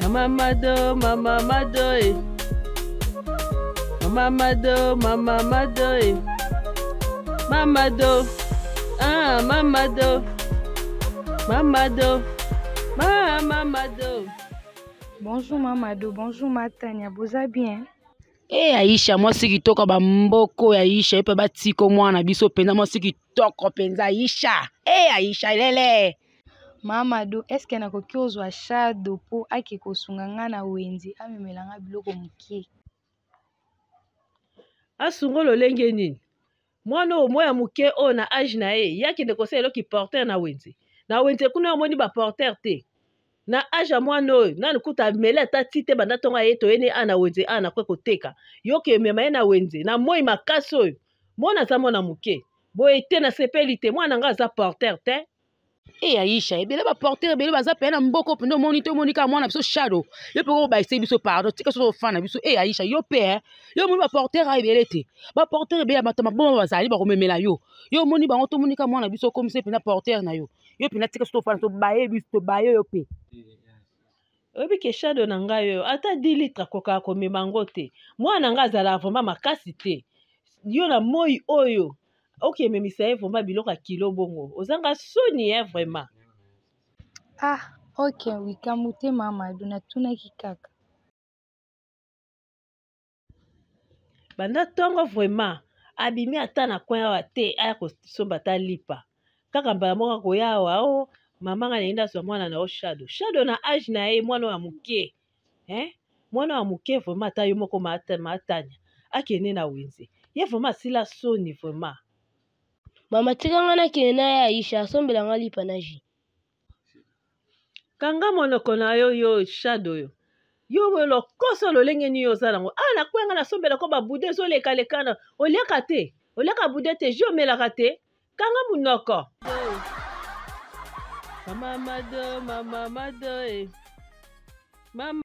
Mama Mado, Mama Mado, eh. Mama Mado, Mama Mado, eh. Mama Do, ah, Mama Do, Mama Do, Mama Do. Bonjour Mamadou, bonjour Matania, vous allez bien? Eh Aisha, moi si kitoko ba mboko ya Aisha, epe ba tiko mwana biso penza moi si kitoko penza Aisha. Eh Aisha lele. Mamadou, est-ce que nakoki ozwa shado po ake kosunga nga na wenzi amemelanga biloko mukie? Asungo lolenge nini? Mwana o moya muke o na age na ye, yaki de conseil eloki porteur na wenzi. Na wenzi kuna omoni ba porteur te. Na age ya mwana oyo nani kuta mele ata ti te banda ntongo aye toyeni ana wenze ana kwe koteka yoke emema ye na wenze na moi makasi oyo mwana aza mwana moke boye te na sepeli te mwana nga aza porteur te. Eh Aisha, ebele ba porteur ebele baza pe na mboko pendo omoni te omoni ka mwana biso shadow. Yo pe ko ba ese biso pardon, tika so fana biso eh Aisha yo pe yo moni ba porteur a ebele te. Ba porteur ebele matama bon bazali ba komemela yo. Yo moni bango to moni ka mwana biso comme se pena porteur na yo. Yo pe na tika so fana to baye biso baye yo pe. Oyebi ke shado na ngai oyo ata 10 litre akoka komema yango te mwana nga azala vraimen makasi te yo na moi oyo okememisa ye vraimen biloko ya kilo bongo ozanga soni ye vraimen. Ah, ok, wikamu te Mamadou, natunaki kaka. Banda ntongo vraimen abimi ata na coin awa te aya kosomba ata lipa kaka mbala moko koya awa o mama nga naenda azwa mwana na o shado na age na ye mwana wa muke mwana wa muke vraimen ata yo moko matanya akende na wenze ye vraimen asila soni vraimen. Mama tika nga nakende na ye Aisha asombelanga lipa na ji. Kanga monoko na yo shado yo lokoso lolenge nini yo oza nango na kwenga nasombela ko babude ezolekalekana oliaka te oliaka bude te jo omelaka te kanga monoko. Mama Mado, Mama Mado, eh. Mama